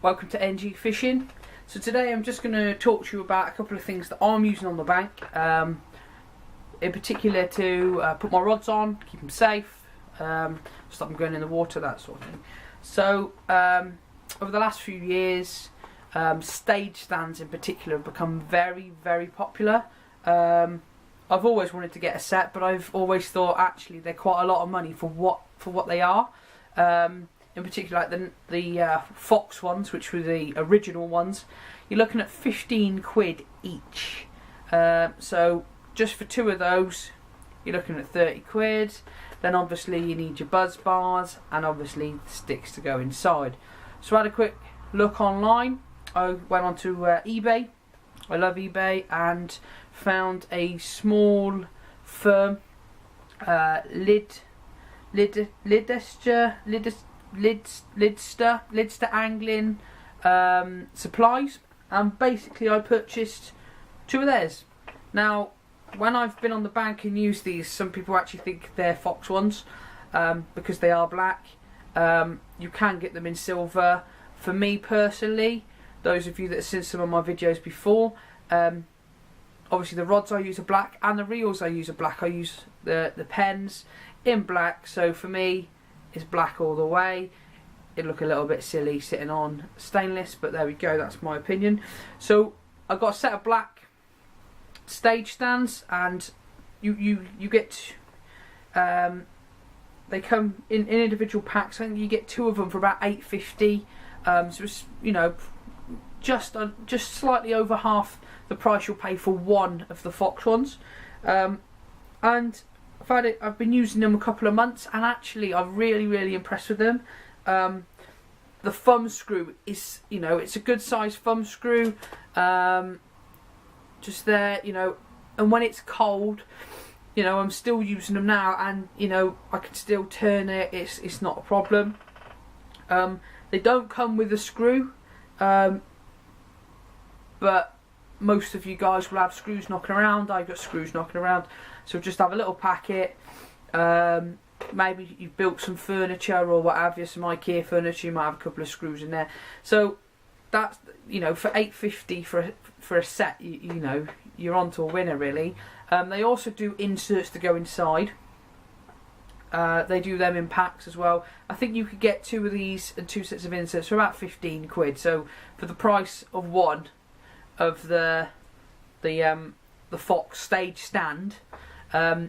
welcome to NG Fishing. So today I'm just going to talk to you about a couple of things that I'm using on the bank, in particular to put my rods on, keep them safe, stop them going in the water, that sort of thing. So over the last few years, stage stands in particular have become very, very popular. I've always wanted to get a set, but I've always thought actually they're quite a lot of money for what they are. In particular, like the Fox ones, which were the original ones, you're looking at 15 quid each. So just for two of those, you're looking at 30 quid. Then obviously you need your buzz bars and obviously sticks to go inside. So I had a quick look online. I went onto eBay. I love eBay, and found a small firm, Lidster Angling Supplies, and basically I purchased two of theirs. Now, when I've been on the bank and used these, some people actually think they're Fox ones because they are black. You can get them in silver. For me personally, those of you that have seen some of my videos before, obviously the rods I use are black and the reels I use are black. I use the pens in black, so for me it's black all the way. It'd look a little bit silly sitting on stainless, but there we go, that's my opinion. So I've got a set of black stage stands, and you get they come in individual packs. I think you get two of them for about £8.50. So it's, you know, just slightly over half the price you'll pay for one of the Fox ones. And I've been using them a couple of months, and actually I'm really impressed with them. The thumb screw is, you know, it's a good size thumb screw, just there, you know, and when it's cold, you know, I'm still using them now, and you know, I can still turn it. It's not a problem. They don't come with a screw, but most of you guys will have screws knocking around. I've got screws knocking around, so just have a little packet. Maybe you've built some furniture or what have you, some IKEA furniture, you might have a couple of screws in there. So that's, you know, for £8.50 for a set, you know, you're on to a winner really. They also do inserts to go inside. They do them in packs as well. I think you could get two of these and two sets of inserts for about 15 quid. So for the price of one of the Fox stage stand,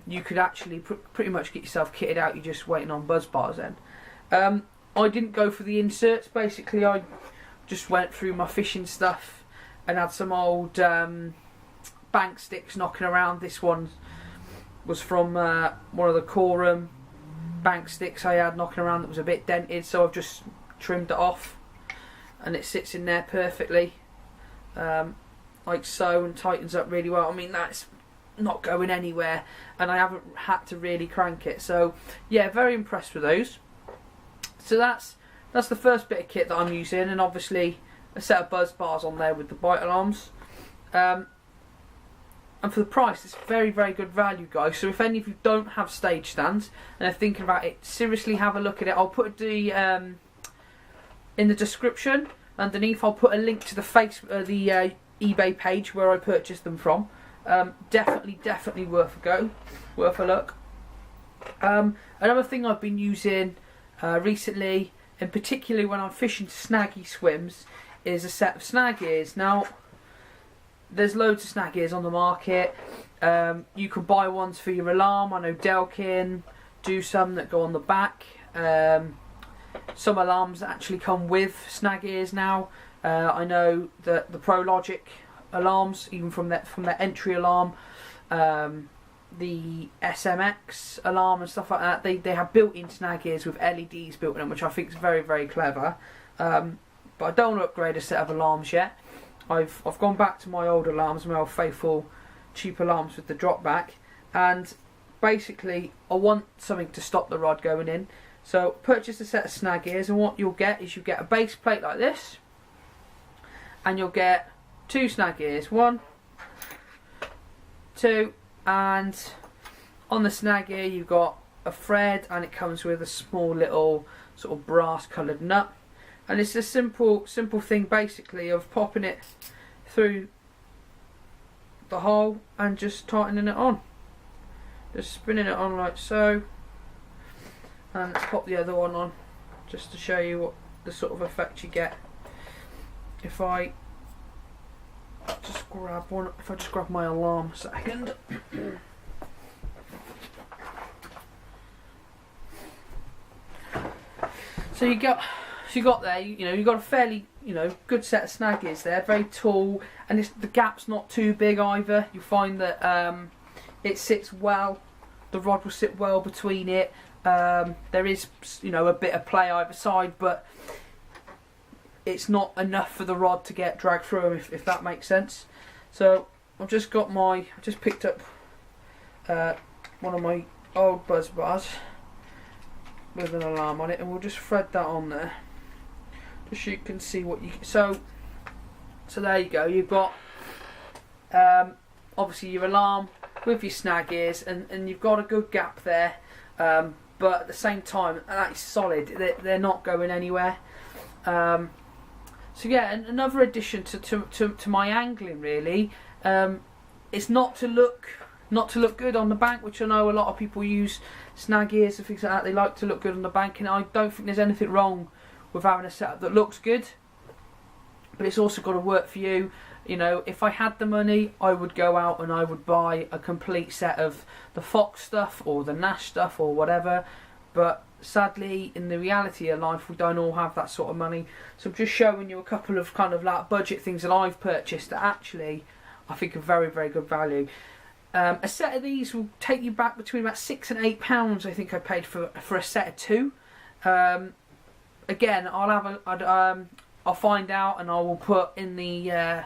you could actually pretty much get yourself kitted out. You're just waiting on buzz bars then. I didn't go for the inserts. Basically, I just went through my fishing stuff and had some old bank sticks knocking around. This one was from one of the Quorum bank sticks I had knocking around that was a bit dented, so I've just trimmed it off and it sits in there perfectly, like so, and tightens up really well. I mean, that's not going anywhere, and I haven't had to really crank it. So yeah, very impressed with those. So that's the first bit of kit that I'm using, and obviously a set of buzz bars on there with the bite alarms. And for the price, it's very good value, guys. So if any of you don't have stage stands and are thinking about it, seriously have a look at it. I'll put the in the description underneath. I'll put a link to the eBay page where I purchased them from. Definitely worth a go, worth a look. Another thing I've been using recently, and particularly when I'm fishing snaggy swims, is a set of snag ears. Now, there's loads of snag ears on the market. You can buy ones for your alarm. I know Delkin do some that go on the back. Some alarms actually come with snag ears now. I know that the ProLogic alarms, even from their entry alarm, the SMX alarm and stuff like that, they have built-in snag ears with LEDs built in them, which I think is very clever. But I don't want to upgrade a set of alarms yet. I've gone back to my old alarms, my old faithful cheap alarms with the drop back, and basically I want something to stop the rod going in. So purchase a set of snag ears, and what you'll get is you get a base plate like this, and you'll get two snag ears, 1, 2, and on the snag ear you've got a thread, and it comes with a small little sort of brass coloured nut. And it's a simple thing basically of popping it through the hole and just tightening it on. Just spinning it on like so. And let's pop the other one on just to show you what the sort of effect you get. If I just grab one, if I just grab my alarm a second. So you got there, you got a fairly, good set of snag gears there, very tall, and the gap's not too big either. You find that it sits well, the rod will sit well between it. There is, a bit of play either side, but it's not enough for the rod to get dragged through, if that makes sense. So I've just picked up one of my old buzz bars with an alarm on it, and we'll just thread that on there, just so you can see what you. So there you go. You've got obviously your alarm with your snag ears, and you've got a good gap there. But at the same time, that is solid. They're not going anywhere. So yeah, another addition to my angling really. It's not to look good on the bank, which I know a lot of people use snag ears and things like that. They like to look good on the bank, and I don't think there's anything wrong with having a setup that looks good. But it's also got to work for you. If I had the money, I would go out and I would buy a complete set of the Fox stuff or the Nash stuff or whatever. But sadly, in the reality of life, we don't all have that sort of money. So I'm just showing you a couple of kind of like budget things that I've purchased that actually I think are very, very good value. A set of these will take you back between about £6 and £8. I think I paid for a set of two. Again, I'll find out, and I will put in the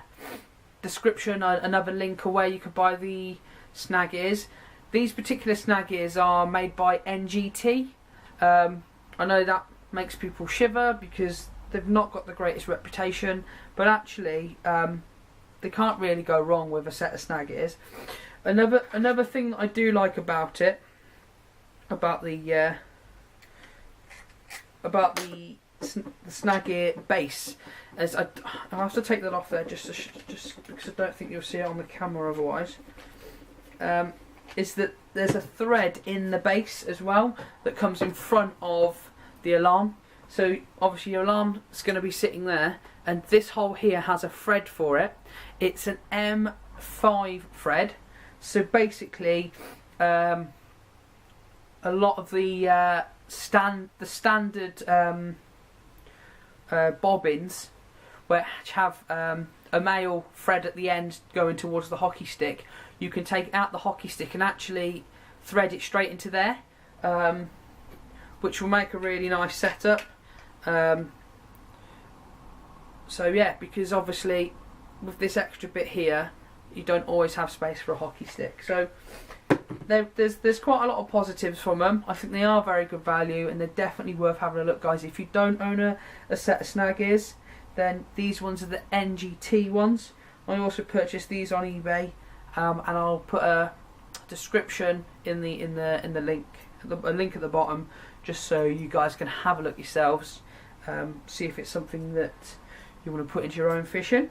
description another link of where you could buy the snag ears. These particular snag ears are made by NGT. I know that makes people shiver because they've not got the greatest reputation, but actually they can't really go wrong with a set of snag ears. Another thing that I do like about the snag ear base, as I'll have to take that off there just because I don't think you'll see it on the camera otherwise. Is that there's a thread in the base as well that comes in front of the alarm. So obviously your alarm is going to be sitting there, and this hole here has a thread for it. It's an M5 thread. So basically, a lot of the standard bobbins, which have a male thread at the end going towards the hockey stick, you can take out the hockey stick and actually thread it straight into there, which will make a really nice setup. So yeah, because obviously with this extra bit here, you don't always have space for a hockey stick. So there's quite a lot of positives from them. I think they are very good value, and they're definitely worth having a look, guys. If you don't own a set of snag ears, then these ones are the NGT ones. I also purchased these on eBay, and I'll put a description in the link, a link at the bottom, just so you guys can have a look yourselves, see if it's something that you want to put into your own fishing.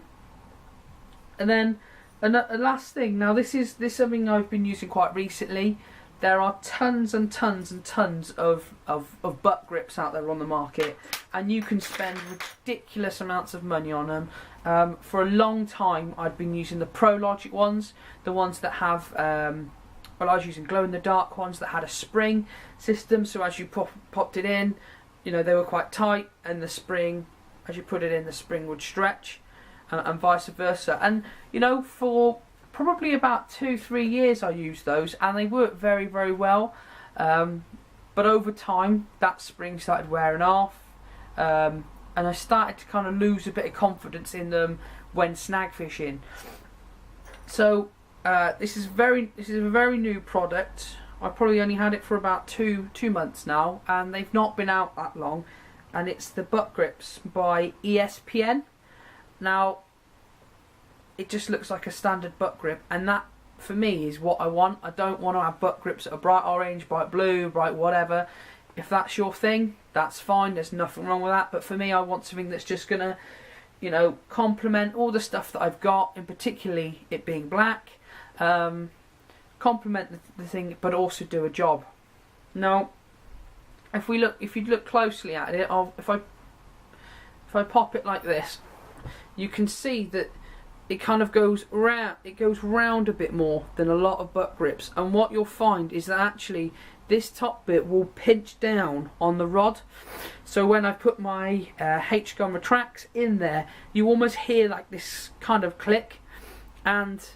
And then a last thing. Now this is something I've been using quite recently. There are tons and tons and tons of butt grips out there on the market, and you can spend ridiculous amounts of money on them. For a long time I'd been using the Pro Logic ones, the ones that have I was using glow in the dark ones that had a spring system, so as you popped it in, they were quite tight, and the spring, as you put it in, the spring would stretch, and vice versa. And for probably about 2-3 years I used those, and they worked very, very well. But over time that spring started wearing off, and I started to kind of lose a bit of confidence in them when snag fishing. So this is a very new product. I probably only had it for about two months now, and they've not been out that long. And it's the butt grips by ESPN. Now, it just looks like a standard butt grip, and that for me is what I want. I don't want to have butt grips that are bright orange, bright blue, bright whatever. If that's your thing, that's fine, there's nothing wrong with that. But for me, I want something that's just going to, you know, complement all the stuff that I've got, and particularly it being black. Complement the thing, but also do a job. Now, if you look closely at it, if I pop it like this, you can see that it kind of goes round. It goes round a bit more than a lot of butt grips. And what you'll find is that actually this top bit will pinch down on the rod. So when I put my H-gun retracts in there, you almost hear like this kind of click. And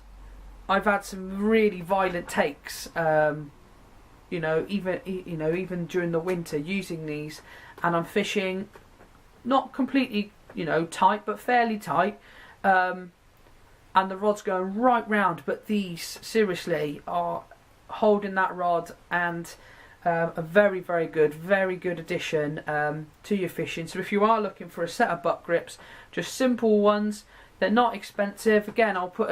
I've had some really violent takes, you know, even during the winter using these, and I'm fishing not completely, you know, tight, but fairly tight, and the rod's going right round. But these seriously are holding that rod, and a very good addition to your fishing. So if you are looking for a set of butt grips, just simple ones, they're not expensive. Again, I'll put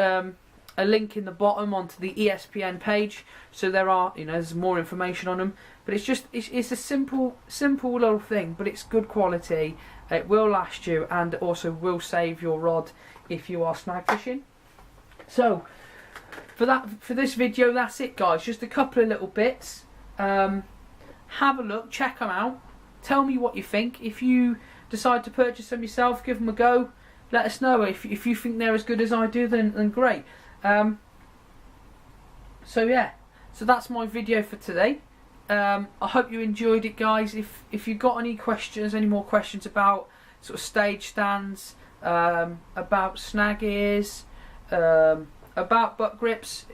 a link in the bottom onto the ESPN page, so there's more information on them. But it's a simple little thing, but it's good quality. It will last you, and also will save your rod if you are snag fishing. So for this video, that's it, guys. Just a couple of little bits. Have a look, check them out, tell me what you think. If you decide to purchase them yourself, give them a go. Let us know. If you think they're as good as I do, then great. So yeah, so that's my video for today. I hope you enjoyed it, guys. If you've got any more questions about sort of stage stands, about snag ears, about butt grips,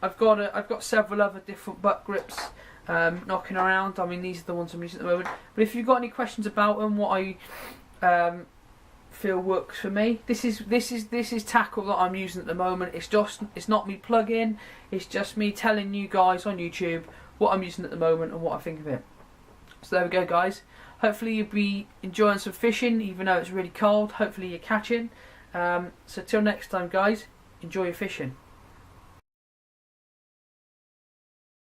I've got several other different butt grips knocking around. I mean, these are the ones I'm using at the moment. But if you've got any questions about them, what I feel works for me, this is tackle that I'm using at the moment. It's not me plugging, it's just me telling you guys on YouTube what I'm using at the moment and what I think of it. So there we go, guys. Hopefully you'll be enjoying some fishing, even though it's really cold. Hopefully you're catching. So till next time, guys, enjoy your fishing.